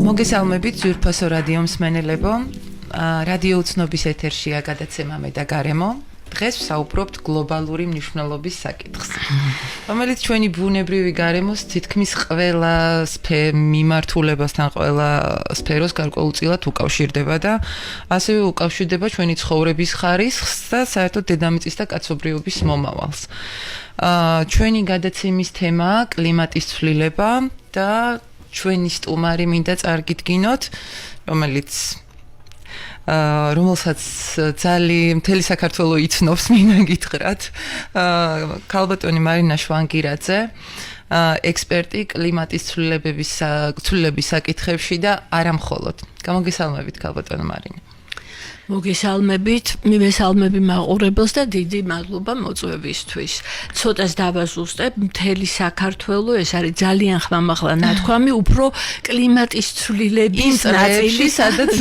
მოგესალმებით ძვირფასო რადიო მსმენელებო. რადიო უცნობის ეთერშია გადაცემა მე და გარემო. დღეს ვსაუბრობთ გლობალური მნიშვნელობის საკითხს, რომელიც ჩვენი ბუნებრივი გარემოს თითქმის ყველა მიმართულებასთან, ყველა სფეროს გარკვეულწილად უკავშირდება და ასევე უკავშირდება ჩვენი ცხოვრების ხარისხს და საერთოდ დედამიწის და კაცობრიობის მომავალს. ჩვენი გადაცემის თემაა კლიმატის ცვლილება და ჩვენი სტუმარი მინდა წარგიდგინოთ, რომელსაც ძალიან მთელი საქართველო იცნობს, მინდა გითხრათ. ქალბატონი მარინა შვანგირაძე, ექსპერტი კლიმატის ცვლილების საკითხებში და არა მხოლოდ. გამოგესალმებით ქალბატონო მარინა. მოგესალმებით, მივესალმები მაყურებელს და დიდი მადლობა მოწვევისთვის. ცოტას დავაზუსტებ, მთელი საქართველო, ეს არის ძალიან ხმამაღლა ნათქვამი, უფრო კლიმატის ცვლილების ნაწილი, სადაც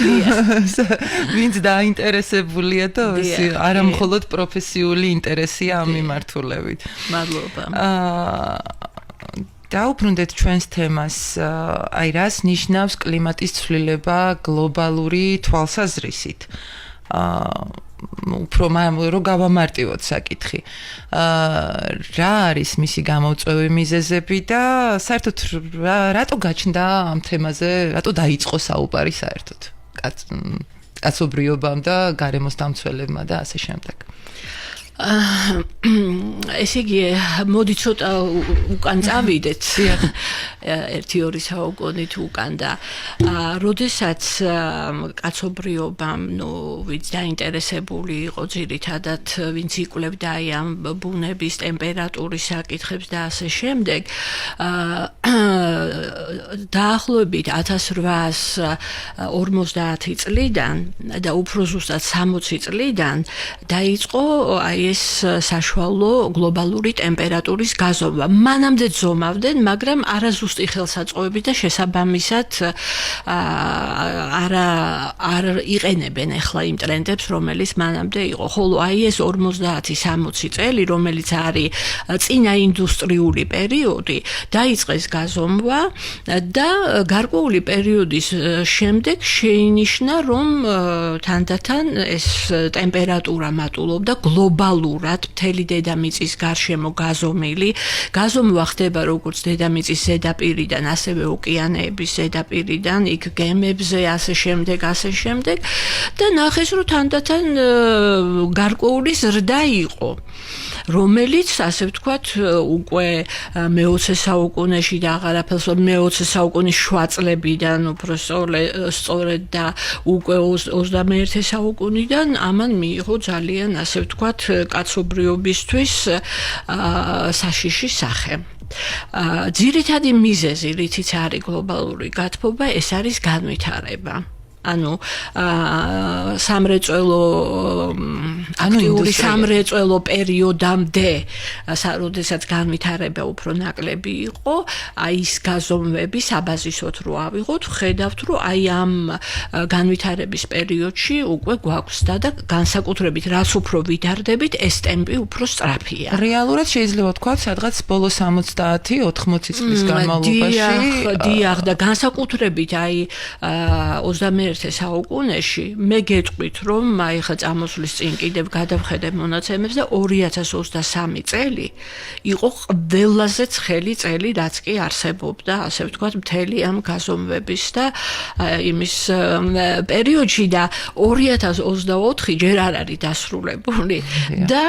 ვინც დაინტერესებულია და არა მხოლოდ პროფესიული ინტერესია ამ მიმართულებით. მადლობა. დაუბრუნდეთ ჩვენს თემას, რას ნიშნავს კლიმატის ცვლილება გლობალური თვალსაზრისით. უფრო რო გავამარტივოთ საკითხი. რა არის მისი გამოწვევი მიზეზები და საერთოდ რატო გაჩნდა ამ თემაზე, რატო დაიწყო საუბარი საერთოდ კაცობრიობამ და გარემოს დამცველებმა და ასე შემდეგ. ესე იგი, მოდი ცოტა უკან წავიდეთ. 1-2 საუკუნით უკან და როდესაც კაცობრიობამ, ვინც დაინტერესებული იყო ძირითადად, ვინც იკვლევდა ამ ბუნების ტემპერატურის საკითხებს და ასე შემდეგ, დაახლოებით 1850 წლიდან და უფრო ზუსტად 60 წლიდან დაიწყო ეს საშუალო გლობალური ტემპერატურის გაზომვა. მანამდე ზომავდნენ, მაგრამ არაზუსტი ხელსაწყოები და შესაბამისად არ იყენებენ ახლა იმ ტრენდებს, რომელიც მანამდე იყო. ხოლო ეს 50-60 წელი, რომელიც არის წინა ინდუსტრიული პერიოდი, დაიწყეს გაზომვა და გარკვეული პერიოდის შემდეგ შეინიშნა, რომ თანდათან ეს ტემპერატურა მატულობდა გლობალურად მთელი დედამიწის გარშემო გაზომილი. გაზომვა ხდება როგორც დედამიწის ზედაპირიდან, ასევე ოკეანეების ზედაპირიდან, იქ გემებზე, ასე შემდეგ და ნახეს, რომ თანდათან გარკვეული ზრდა იყო, რომელიც, ასე ვთქვათ, უკვე მე-20 საუკუნეში და აღარაფერს მე-20 საუკუნის შუა წლებიდან უფრო სწორედ და უკვე 21 საუკუნიდან ამან მიიღო ძალიან, ასე ვთქვათ, კაცობრიობისთვის საშიში სახე. ძირითადი მიზეზი, რითიც არის გლობალური გათბობა, ეს არის განვითარება. აქტიური სამრეწველო პერიოდამდე, როდესაც განვითარება უფრო ნაკლები იყო, ის გაზომვები საბაზისოდ რო ავიღოთ, ხედავთ, რომ ამ განვითარების პერიოდში უკვე გვაქვს და განსაკუთრებით რაც უფრო ვითარდებით, ეს ტემპი უფრო სწრაფია. რეალურად შეიძლება ვთქვათ, სადღაც ბოლო 70-80 წლის განმავლობაში. დიახ, და განსაკუთრებით 21 საუკუნეში მე გეტყვით, რომ ხა წამოსვლის წინ კიდევ გადავხედებ მონაცემებს და 2023 წელი იყო ყველაზე ცხელი წელი, რაც კი არსებობდა, ასე ვთქვათ, მთელი ამ გაზომვების და იმის პერიოდში და 2024 ჯერ არ არის დასრულებული და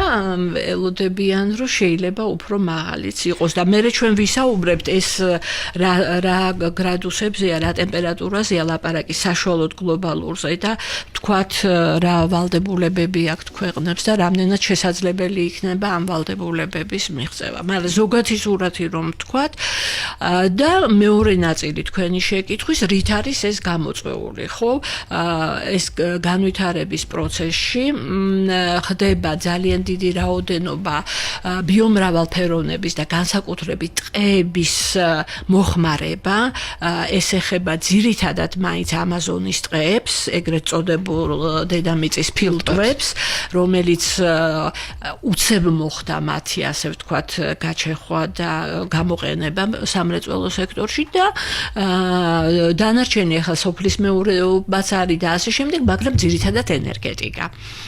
ველოდებიან, რომ შეიძლება უფრო მაღალიც იყოს და მე ჩვენ ვისაუბრებთ ეს რა გრადუსებზეა, რა ტემპერატურაზეა ლაპარაკი საშუალოდ გლობალურზე და თქვათ რა ვალდებულებები აქვს ქვეყნებს და რამდენად შესაძლებელი იქნება ამ ვალდებულებების მიღწევა. მაგრამ ზოგადი სურათი რომ თქვათ და მეორე ნაწილი თქვენი შეკითხვის, რით არის ეს გამოწვეული, ხო? ეს განვითარების პროცესში ხდება ძალიან დიდი რაოდენობა ბიომრავალფეროვნების და განსაკუთრებით ტყეების მოხმარება, ეს ეხება ძირითადად მაინც ამაზონის ტყეებს, ეგრეთ წოდებულ დედამიწის ფილტრებს, რომელიც უცებ მოხდა მათი, ასე ვთქვათ, გაჩეხვა და გამოყენება სამრეწველო სექტორში და დანარჩენი ახლა სოფლის მეურნეობაც არის და ასე შემდეგ, მაგრამ ძირითადად ენერგეტიკა.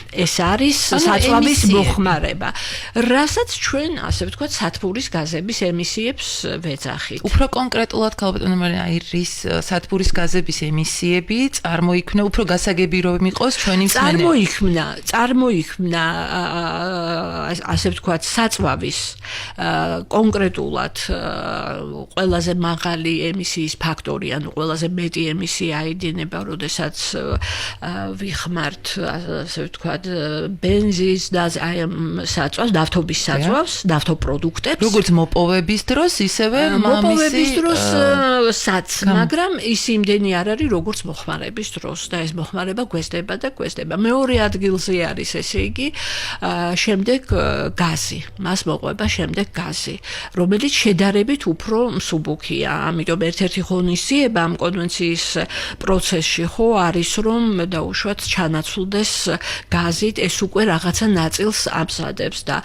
ეს არის საწვავის მოხმარება, რასაც ჩვენ, ასე ვთქვათ, სათბურის გაზების ემისიებს ვეძახით. უფრო კონკრეტულად ქალბატონო მარინა, ის სათბურის გაზების ემისიები წარმოიქმნა, უფრო გასაგები რომ იყოს ჩვენი წარმოიქმნა ასე ვთქვათ, საწვავის კონკრეტულად ყველაზე მაღალი ემისიის ფაქტორი, ანუ ყველაზე მეტი ემისია აიდინება, როდესაც ვიხმართ, ასე ვთქვათ, ბენზინს და აი საწვავს, ნავთობის საწვავს, ნავთობპროდუქტებს. როგორც მოპოვების დროს, ისევე მოპოვების დროსაც, მაგრამ ის იმდენი არ არის, როგორც მოხმარების დროს და ეს მოხმარება გვესდება და გვესდება. მეორე ადგილზე არის, ესე იგი, შემდეგ გაზი. მას მოყვება შემდეგ გაზი, რომელიც შედარებით უფრო მსუბუქია. ამიტომ ერთ-ერთი ღონისძიება ამ კონვენციის პროცესში ხო არის, რომ დაუშვათ ჩანაცვლდეს გაზით, ეს უკვე რაღაცა ნაწილს ამზადებს და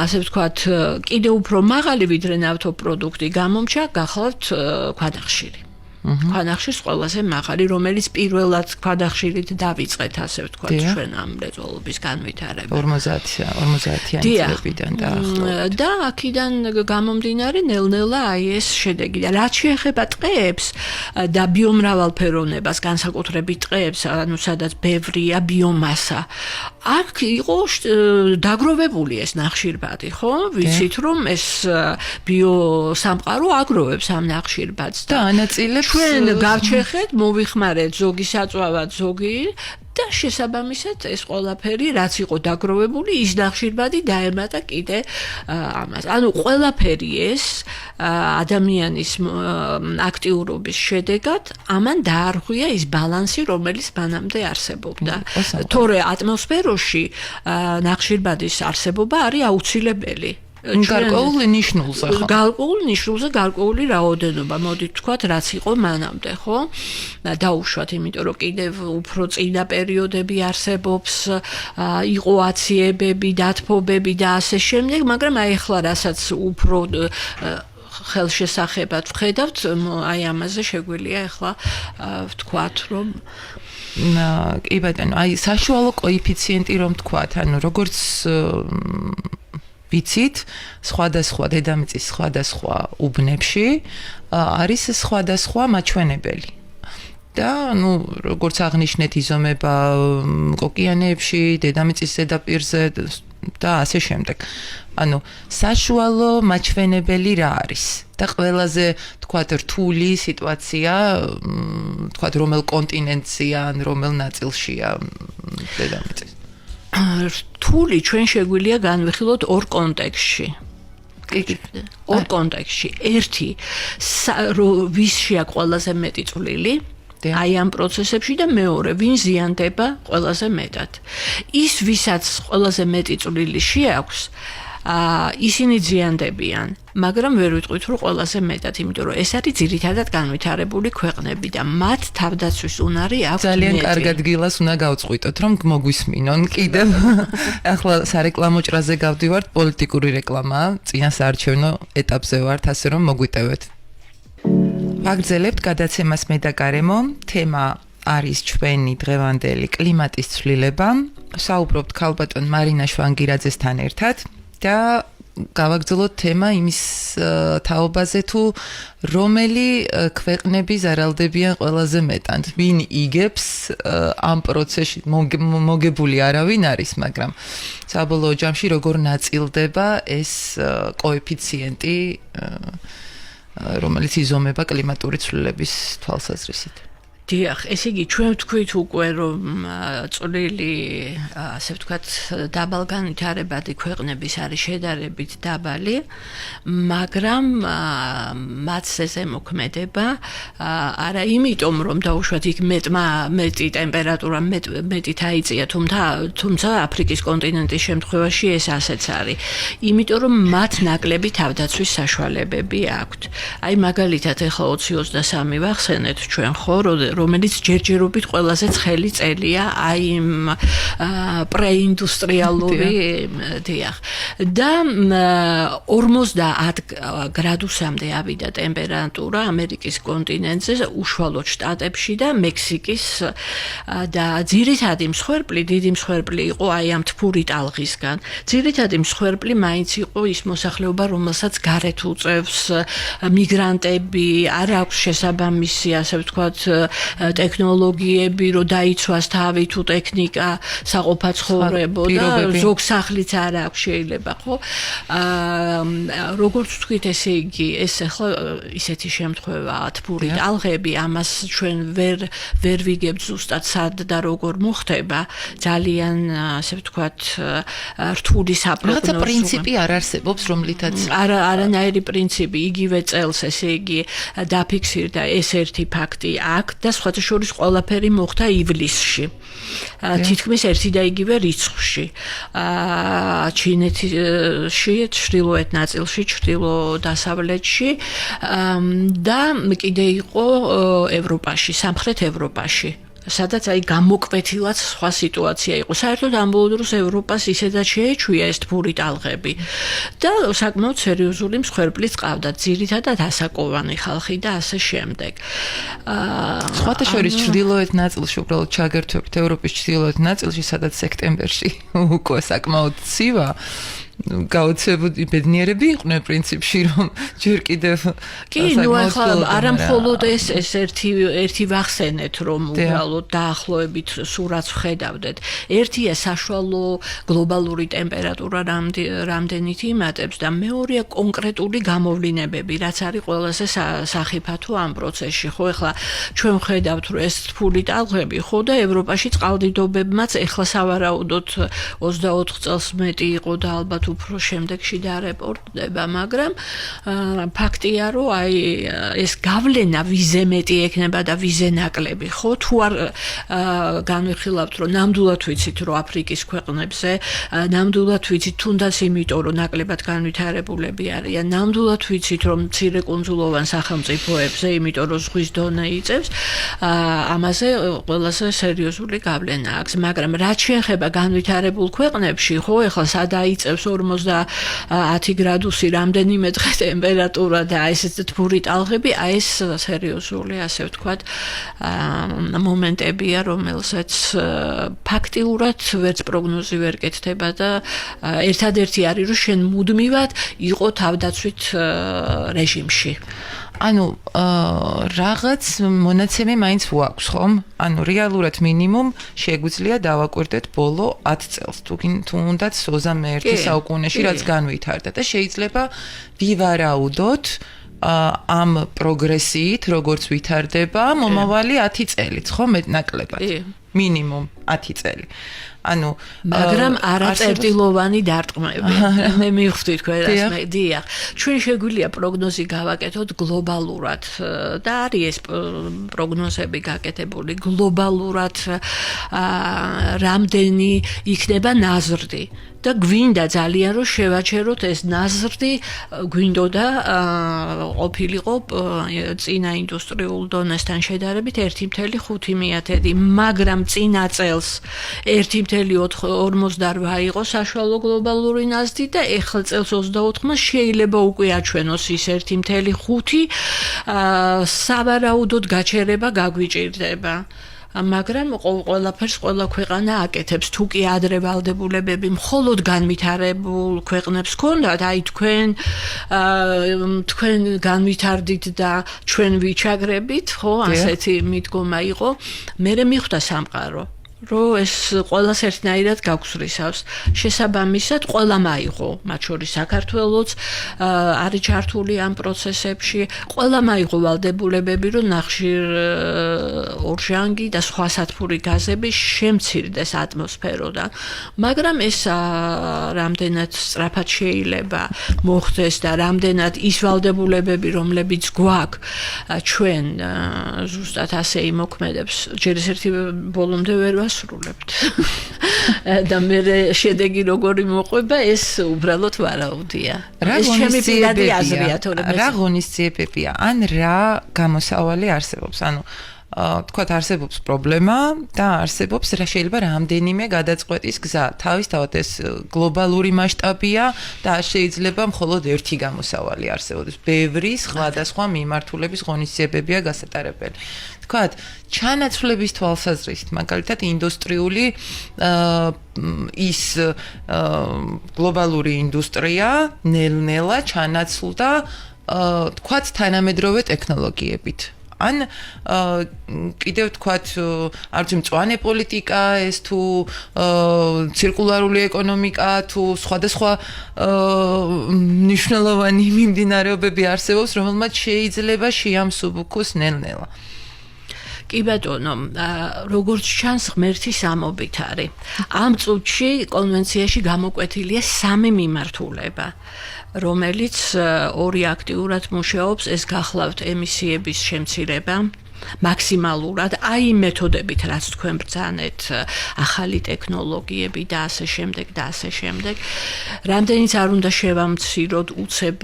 ასე ვთქვათ, კიდევ უფრო მაღალი ვიდრე ნავთობპროდუქტი გამომჩა გახლავთ ქვანახშირი. ქვანახშირს ყველაზე მაღალი, რომელიც პირველად ქვანახშირით დავიწყეთ, ასე ვთქვათ, ჩვენ ამ მრეწველობის განვითარება. 50-იან წლებიდან დაახლოებით. და აქედან გამომდინარე ნელ-ნელა აი ეს შედეგი. და რაც შეეხება ტყეებს და ბიომრავალფეროვნებას, განსაკუთრებით ტყეებს, ანუ სადაც ბევრია ბიომასა. აქ იყო დაგროვებული ეს ნახშირბადი, ხო? ვიცით რომ ეს ბიოსამყარო აგროვებს ამ ნახშირბადს და ანაწილებს ჩვენ გავჩეხეთ, მოვიხმარეთ ზოგი საწვავად, ზოგი და შესაბამისად ეს ყველაფერი რაც იყო დაგროვებული, ის ნახშირბადი დაემატა კიდე ამას. ანუ ყველაფერი ეს ადამიანის აქტიურობის შედეგად ამან დაარღვია ის ბალანსი, რომელიც მანამდე არსებობდა. თორე ატმოსფეროში ნახშირბადის არსებობა არის აუცილებელი. გარკვეულ ნიშნულზე ხო? გარკვეულ ნიშნულზე გარკვეული რაოდენობა, მოდით ვთქვათ, რაც იყო მანამდე, ხო? დაუშვათ, იმიტომ რომ კიდევ უფრო წინა პერიოდები არსებობს, იყო აციებები, დათბობები და ასე შემდეგ, მაგრამ აი ახლა რასაც უფრო ხელშესახებად ვხედავთ, აი ამაზე შეგვიძლია ახლა ვთქვათ, რომ კი ბატონო, აი საშუალო კოეფიციენტი რომ ვთქვათ, ანუ როგორც ვიცით, სხვადასხვა დედამიწის სხვადასხვა უბნებში არის სხვადასხვა მაჩვენებელი. და ნუ როგორც აღნიშნეთ, იზომება ოკეანეებში, დედამიწის ზედაპირზე და ასე შემდეგ. ანუ საშუალო მაჩვენებელი რა არის? და ყველაზე, თქვათ, რთული სიტუაცია, თქვათ, რომელ კონტინენტზეა, ან რომელ ნაწილშია დედამიწის? რთული ჩვენ შეგვიძლია განვიხილოთ ორ კონტექსტში. ორ კონტექსტში. ერთი, ვის შეაქვს ყველაზე მეტი წვლილი აი ამ პროცესებში და მეორე, ვინ ზიანდება ყველაზე მეტად. ის, ვისაც ყველაზე მეტი წვლილი შეაქვს, ისინი ზიანდებიან, მაგრამ ვერ ვიტყვით, რომ ყველაზე მეტად, იმიტომ რომ ეს არის ძირითადად განვითარებული ქვეყნები და მათ თავდაცვის უნარი აქვს. ძალიან კარგად გილას უნდა გავწყვიტოთ, რომ მოგვისმინონ კიდევ. ახლა სარეკლამო ჭრაზე გავდივართ, პოლიტიკური რეკლამაა, წინა საარჩევნო ეტაპზე ვართ, ასე რომ მოგვიტევეთ. ვაგრძელებთ გადაცემას მე და გარემო, თემა არის ჩვენი დღევანდელი კლიმატის ცვლილება. საუბრობთ ქალბატონ მარინა შვანგირაძესთან ერთად და გავაგრძელოთ თემა იმის თაობაზე თუ რომელი ქვეყნები ზარალდებიან ყველაზე მეტად, ვინ იგებს ამ პროცესში, მოგებული არავინ არის, მაგრამ საბოლოო ჯამში როგორ ნაწილდება ეს კოეფიციენტი, რომელიც იზომება კლიმატური ცვლილების თვალსაზრისით. დიახ, ესე იგი ჩვენ ვთქვით უკვე რომ წვლილი, ასე ვთქვათ, დაბალგანვითარებადი ქვეყნების არის შედარებით დაბალი, მაგრამ მათ ზემოქმედება არა იმიტომ რომ დაუშვათ იქ მეტი ტემპერატურა მეტით აიწია, თუმცა აფრიკის კონტინენტის შემთხვევაში ეს ასეც არის. იმიტომ რომ მათ ნაკლები თავდაცვის საშუალებები აქვთ. აი მაგალითად ახლა 2023 ვახსენეთ ჩვენ ხო, რომელიც ჯერჯერობით ყველაზე ცხელი წელია აი იმ პრეინდუსტრიალური დიახ და 50 გრადუსამდე ავიდა ტემპერატურა ამერიკის კონტინენტზე, უშუალოდ შტატებში და მექსიკის და ძირითადი მსხვერპლი, დიდი მსხვერპლი იყო აი ამ თბური ტალღისგან. ძირითადი მსხვერპლი მაინც იყო ის მოსახლეობა, რომელსაც გარეთ უწევს მიგრანტები, არ აქვს შესაბამისი, ასე ვთქვათ, ტექნოლოგიები, რომ დაიცვას თავი თუ ტექნიკა, საყოფაცხოვრებო და ზოგ სახლიც არ აქვს შეიძლება, ხო? როგორც ვთქვით, ესე იგი, ეს ახლა ისეთი შემთხვევაა, თბური ტალღები, ამას ჩვენ ვერ ვიგებთ ზუსტად სად და როგორ მოხდება, ძალიან, ასე ვთქვათ, რთული საპროგნოზო. რაღაცა პრინციპი არ არსებობს, რომლითაც არანაირი პრინციპი, იგივე წელს, ესე იგი, დაფიქსირდა ეს ერთი ფაქტი აქ და სხვათა შორის ყველაფერი მოხდა ივლისში. თითქმის ერთი და იგივე რიცხვში. ჩინეთში, ჩრდილოეთ ნაწილში, ჩრდილო-დასავლეთში და კიდე იყო ევროპაში, სამხრეთ ევროპაში. სადაც აი გამოკვეთილად სხვა სიტუაცია იყო. საერთოდ ამბოლო დროს ევროპას ისედაც შეეჩვია ეს თბური ტალღები და საკმაოდ სერიოზული მსხვერპლიც ყავდა, ძირითადად ასაკოვანი ხალხი და ასე შემდეგ. სხვათა შორის ჩრდილოეთ ნაწილში უბრალოდ ჩაგერთვებით ევროპის ჩრდილოეთ ნაწილში, სადაც სექტემბერში უკვე საკმაოდ ცივა გაოცებული ბედნიერები იყვნენ პრინციპში, რომ ჯერ კიდევ კი, ნუ ახლა არა მხოლოდ ეს ერთი ვახსენეთ, რომ უბრალოდ დაახლოებით სურათს ვხედავდეთ. ერთია საშუალო გლობალური ტემპერატურა რამდენით იმატებს და მეორეა კონკრეტული გამოვლინებები, რაც არის ყველაზე სახიფათო ამ პროცესში. ხო, ახლა ჩვენ ვხედავთ, რომ ეს თბური ტალღები, ხო და ევროპაში წყალდიდობებმაც ახლა სავარაუდოდ 24 წელს მეტი იყო და ალბათ უფრო შემდეგში დარეპორტდება, მაგრამ ფაქტია, რომ აი ეს გავლენა ვიზე მეტი ექნება და ვიზე ნაკლები, ხო? თუ არ განვიხილავთ, რომ ნამდვილად ვიცით, რომ აფრიკის ქვეყნებზე, ნამდვილად ვიცით, თუნდაც იმიტომ, რომ ნაკლებად განვითარებულები არიან, ნამდვილად ვიცით, რომ მცირე კუნძულოვან სახელმწიფოებზე, იმიტომ რომ ზღვის დონე იწევს, ამაზე ყველაზე სერიოზული გავლენა აქვს, მაგრამ რაც შეეხება განვითარებულ ქვეყნებში, ხო, ახლა სადაიწევს 50 გრადუსი რამდენიმე დღე ტემპერატურა და ეს თბური ტალღები, აი ეს სერიოზული, ასე ვთქვათ, მომენტებია, რომელსაც ფაქტიურად ვერც პროგნოზი ვერ კეთდება და ერთადერთი არის, რომ შენ მუდმივად იყო თავდაცვით რეჟიმში. ანუ რაღაც მონაცემი მაინც ვაქვს, ხომ? ანუ რეალურად მინიმუმ შეგვიძლია დავაკვირდეთ ბოლო 10 წელს, თუნდაც 21 საუკუნეში, რაც განვითარდა და შეიძლება ვივარაუდოთ ამ პროგრესიით, როგორც ვითარდება, მომავალი 10 წელიც, ხო, მეტნაკლებად. მინიმუმ 10 წელი. ანუ მაგრამ არაწერტილოვანი დარტყმები. მე მივხვდი თქვენ რას დიახ. ჩვენ შეგვიძლია პროგნოზი გავაკეთოთ გლობალურად და არის ეს პროგნოზები გაკეთებული გლობალურად რამდენი იქნება ნაზრდი და გვინდა ძალიან რომ შევაჩეროთ ეს ნაზრდი გვინდოდა ყოფილიყო წინა ინდუსტრიულ დონესთან შედარებით 1.5, მაგრამ წინა წელს 1.48 იყო საშუალო გლობალური ნაზრდი და ახლა წელს 24-მა შეიძლება უკვე აჩვენოს ის 1.5 სავარაუდოდ გაჩერება გაგვიჭირდება. მაგრამ ყველაფერს ყველა ქვეყანა აკეთებს, თუ კი ადრე ვალდებულებები მხოლოდ განვითარებულ ქვეყნებს ჰქონდათ, აი თქვენ განვითარდით და ჩვენ ვიჩაგრებით, ხო, ასეთი მიდგომა იყო. მე მიხვდა სამყარო რომ ეს ყველას ერთნაირად გაგვსრისავს. შესაბამისად, ყველამ აიღო, მათ შორის საქართველოც არის ჩართული ამ პროცესებში, ყველამ აიღო ვალდებულებები, რომ ნახშირ ორჟანგი და სხვა სათბური გაზები შემცირდეს ატმოსფეროდან. მაგრამ ეს რამდენად სწრაფად შეიძლება მოხდეს და რამდენად ის ვალდებულებები, რომლებიც გვაქვს, ჩვენ ზუსტად ასე იმოქმედებს, ჯერ ერთი ბოლომდე ვერ ვასრულებთ. და მე შედეგი როგორი მოყვება, ეს უბრალოდ ვარაუდია. ეს ჩემი პირადი აზრია, თორემ რა ღონისძიებებია, ან რა გამოსავალი არსებობს, ანუ თქვათ არსებობს პრობლემა და არსებობს შეიძლება რამდენიმე გადაწყვეტის გზა. თავისთავად ეს გლობალური მასშტაბია და შეიძლება მხოლოდ ერთი გამოსავალი არსებობს. ბევრი სხვადასხვა მიმართულების ღონისძიებებია გასატარებელი. თქვათ, ჩანაცვლების თვალსაზრისით, მაგალითად, ინდუსტრიული ის გლობალური ინდუსტრია ნელ-ნელა ჩანაცვლდა თქვათ თანამედროვე ტექნოლოგიებით. ან კიდევ თქვათ არც მწვანე პოლიტიკა ეს თუ ცირკულარული ეკონომიკა თუ სხვადასხვა მნიშვნელოვანი მიმდინარეობები არსებობს, რომელმაც შეიძლება შეამსუბუქოს ნელ-ნელა. კი ბატონო, როგორც ჩანს ღმერთი სამობით არის. ამ წუთში კონვენციაში გამოკვეთილია 3 მიმართულება, რომელიც ორი აქტიურად მუშაობს, ეს გახლავთ ემისიების შემცირება, მაქსიმალურად, აი მეთოდებით, რაც თქვენ ბრძანეთ, ახალი ტექნოლოგიები და ასე შემდეგ და ასე შემდეგ. რამდენიც არ უნდა შევამციროთ, უცებ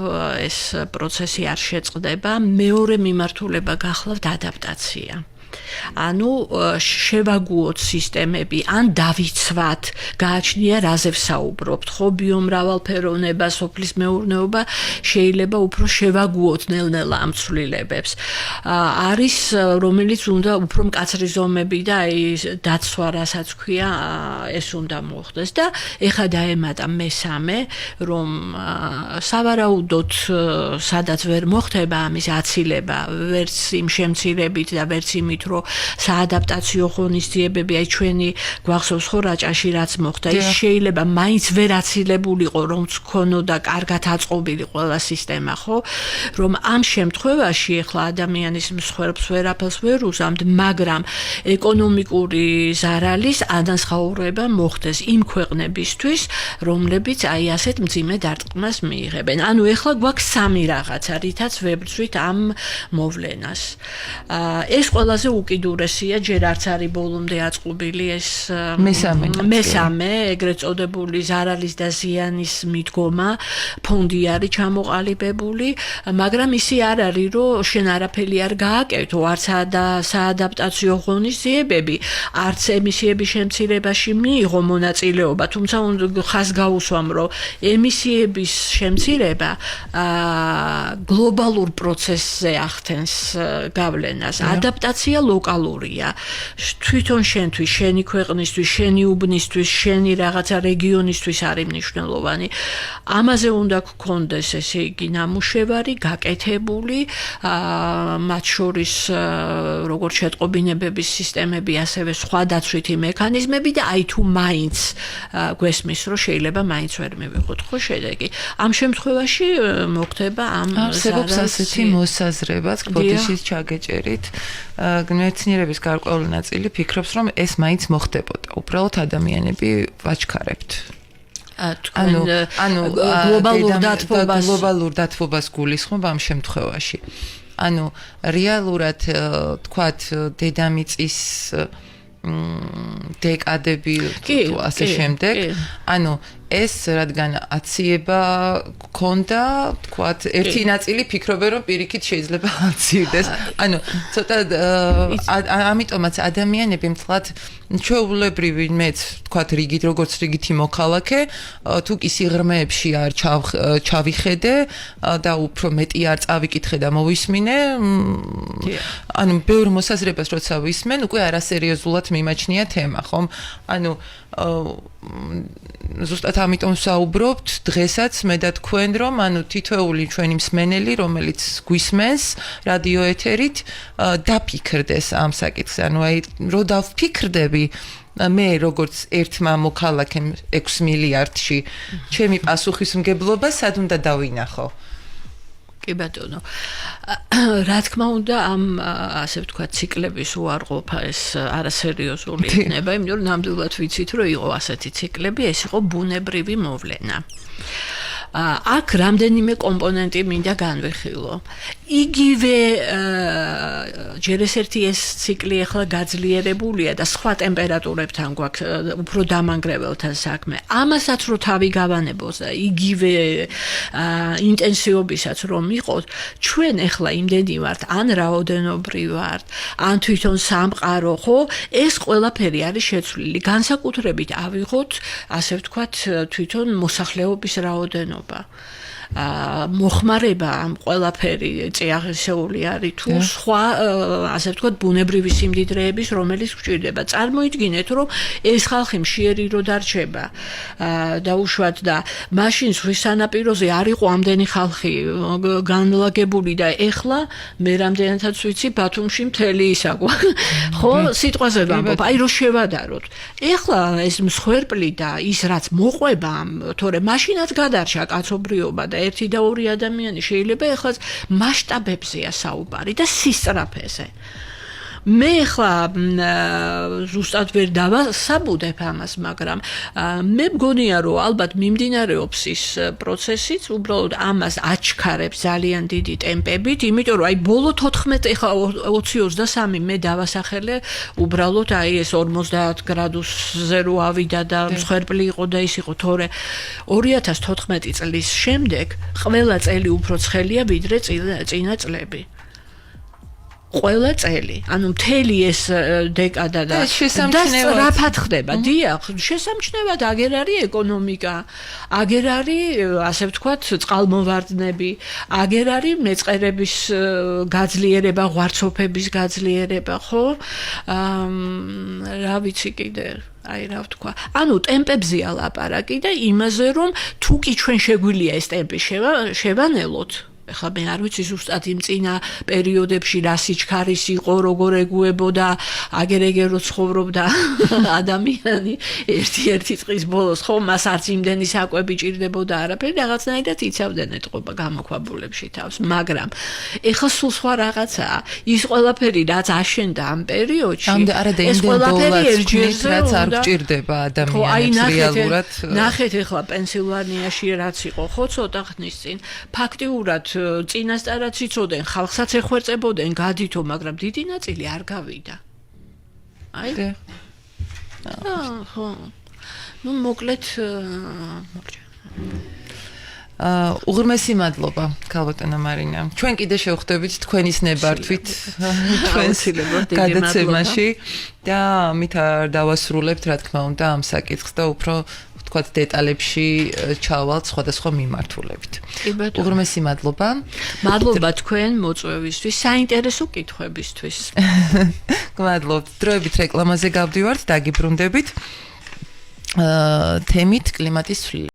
ეს პროცესი არ შეწყდება. მეორე მიმართულება გახლავთ ადაპტაცია. ანუ შევაგუოთ სისტემები, ან დავიცვათ, გააჩნია რაზე ვსაუბრობთ, ხო ბიომრავალფეროვნება, სოფლის მეურნეობა შეიძლება უფრო შევაგუოთ ნელ-ნელა ამ ცვლილებებს. არის რომელიც უნდა უფრო მკაცრი ზომები და აი დაცვა, რასაც ქვია, ეს უნდა მოხდეს და ეხლა დაემატა მესამე, რომ სავარაუდოდ სადაც ვერ მოხდება ამის აცილება, ვერც იმ შემცირებით და ვერც იმით, რომ საადაპტაციო ღონისძიებები, აი ჩვენი გვახსოვს ხო რაჭაში რაც მოხდა, ის შეიძლება მაინც ვერ აცილებულიყო, რომ ქონოდა კარგად აწყობილი ყველა სისტემა, ხო? რომ ამ შემთხვევაში ეხლა ადამიანის მსხვერპლს ვერაფერს ვერ უზამთ, მაგრამ ეკონომიკური ზარალის ანაზღაურება მოხდეს იმ ქვეყნებისთვის, რომლებიც აი ასეთ მძიმე დარტყმას მიიღებენ. ანუ ეხლა გვაქვს 3 რაღაცა, რითაც ვებრძვით ამ მოვლენას. ეს ყველაზე უკიდურესია, ჯერ არც არის ბოლომდე აწყობილი ეს მესამე, ეგრეთ წოდებული ზარალის და ზიანის მიდგომა, ფონდი არის ჩამოყალიბებული, მაგრამ ისი არ არის, რომ შენ არაფერი არ გააკეთო, არც საადაპტაციო ღონისძიებები, არც ემისიების შემცირებაში მიიღო მონაწილეობა, თუმცა ხაზ გაუსვამ, რომ ემისიების შემცირება გლობალურ პროცესზე ახდენს გავლენას. ადაპტაცია ლოკალურია. თვითონ შენთვის, შენი ქვეყნისთვის, შენი უბნისთვის, შენი რაღაცა რეგიონისთვის არის მნიშვნელოვანი. ამაზე უნდა გქონდეს, ესე იგი, ნამუშევარი, გაკეთებული, მათ შორის როგორც შეტყობინებების სისტემები, ასევე სხვა დაცვითი მექანიზმები და აი თუ მაინც გვესმის, რომ შეიძლება მაინც ვერ მივიღოთ ხო შედეგი. ამ შემთხვევაში მოხდება ამ არსებობს ასეთი მოსაზრებაც, ბოდიშის ჩაგეჭერით. მეცნიერების გარკვეული ნაწილი ფიქრობს, რომ ეს მაინც მოხდებოდა. უბრალოდ ადამიანები ვაჩქარებთ. ანუ გლობალურ დათბობას გულისხმობ ამ შემთხვევაში. ანუ რეალურად თქვათ დედამიწის დეკადები თუ ასე შემდეგ. ანუ ეს რადგან აციება გქონდა, თქვათ, ერთი ნაწილი ფიქრობენ, რომ პირიქით შეიძლება აცივდეს. ანუ ცოტა ამიტომაც ადამიანები მთლად ჩვეულებრივი მეც, თქვათ, როგორც რიგითი მოქალაქე, თუ კი სიღრმეებში არ ჩავიხედე და უფრო მეტი არ წავიკითხე და მოვისმინე, ანუ ბევრ მოსაზრებას როცა ვისმენ, უკვე არასერიოზულად მიმაჩნია თემა, ხომ? ანუ ზუსტად ამიტომ ვსაუბრობთ დღესაც მე და თქვენ, რომ ანუ თითოეული ჩვენი მსმენელი, რომელიც გვისმენს რადიო ეთერით, დაფიქრდეს ამ საკითხზე. ანუ აი რო დავფიქრდები მე როგორც ერთმა მოქალაქემ 6 მილიარდში, ჩემი პასუხისმგებლობა სად უნდა დავინახო? კი ბატონო. რა თქმა უნდა, ამ ასე ვთქვათ, ციკლების უარყოფა ეს არასერიოზული იქნება, იმიტომ რომ ნამდვილად ვიცით, რომ იყო ასეთი ციკლები, ეს იყო ბუნებრივი მოვლენა. აქ რამდენიმე კომპონენტი მინდა განვიხილო. იგივე ჯერ ერთი ეს ციკლი ახლა გაძლიერებულია და სხვა ტემპერატურებთან გვაქვს უფრო დამანგრეველთან საქმე. ამასაც რო თავი გავანებოს და იგივე ინტენსივობისაც რომ იყოთ, ჩვენ ახლა იმდენი ვართ, ან რაოდენობრივ ვართ, ან თვითონ სამყარო, ხო? ეს ყველაფერი არის შეცვლილი. განსაკუთრებით ავიღოთ, ასე ვთქვათ, თვითონ მოსახლეობის რაოდენობა. მოხმარება ამ ყველაფერი წიაღისეული არის თუ სხვა ასე ვთქვათ ბუნებრივი სიმდიდრეების რომელიც გვჭირდება. წარმოიდგინეთ რომ ეს ხალხი მშიერი რო დარჩება დაუშვათ და მაშინ ზღვის სანაპიროზე არ იყო ამდენი ხალხი განლაგებული და ეხლა მე რამდენადაც ვიცი ბათუმში მთელი ისაგვა. ხო სიტყვაზე ვამბობ, აი რო შევადაროთ. ეხლა ეს მსხვერპლი და ის რაც მოყვება თორე მაშინაც გადარჩა კაცობრიობა და ერთი და ორი ადამიანი შეიძლება ეხლა მასშტაბებზეა საუბარი და სისწრაფეზე. მე ახლა ზუსტად ვერ დავასაბუდებ ამას, მაგრამ მე მგონია რომ ალბათ მიმდინარეობს ის პროცესიც, უბრალოდ ამას აჩქარებს ძალიან დიდი ტემპებით, იმიტომ რომ აი ბოლო 14 ახლა 20-23 მე დავასახელე უბრალოდ აი ეს 50 გრადუსზე რო ავიდა და მსხვერპლი იყო და ის იყო, თორე 2014 წლის შემდეგ ყველა წელი უფრო ცხელია ვიდრე წინა წლები. ყველა წელი, ანუ მთელი ეს დეკადა და სწრაფად ხდება. დიახ, შესამჩნევად აგერ არის ეკონომიკა, აგერ არის, ასე ვთქვათ, წყალმოვარდნები, აგერ არის მეწყერების გაძლიერება, ღვარცოფების გაძლიერება, ხო? რა ვიცი კიდე აი რა ვთქვა. ანუ ტემპებზეა ლაპარაკი და იმაზე რომ თუ კი ჩვენ შეგვიძლია ეს ტემპი შევანელოთ ეხლა მე არ ვიცი ზუსტად იმ წინა პერიოდებში რა სიჩქარის იყო, როგორ ეგუებოდა, აგერ-ეგერ რო ცხოვრობდა ადამიანი ერთი წლის ბოლოს, ხო, მას არც იმდენი საკვები ჭირდებოდა არაფერი, რაღაცნაირად იცავდნენ ეთყობა გამოქვაბულებში თავს, მაგრამ ეხლა სულ სხვა რაღაცაა. ის ყველაფერი რაც აშენდა ამ პერიოდში, ეს ყველაფერი ერთჯერზე რაც არ გჭირდება ადამიანებს რეალურად. ნახეთ ეხლა პენსილვანიაში რაც იყო, ხო, ცოტა ხნის წინ, ფაქტიურად წინასწარაც იცოდნენ, ხალხსაც ეხვერწებოდნენ, გადითო, მაგრამ დიდი ნაწილი არ გავიდა. აი. ხო. ნუ მოკლედ უღრმესი მადლობა, ქალბატონო მარინა. ჩვენ კიდე შევხვდებით თქვენის ნებართვით ჩვენს გადაცემაში და მით არ დავასრულებთ, რა თქმა უნდა, ამ საკითხს და უფრო თქვათ დეტალებში ჩავალთ სხვადასხვა მიმართულებით. უღრმესი მადლობა. მადლობა თქვენ მოწვევისთვის, საინტერესო კითხვებისთვის. გმადლობთ. დროებით რეკლამაზე გავდივართ, დაგიბრუნდებით. თემით კლიმატის ცვლილება.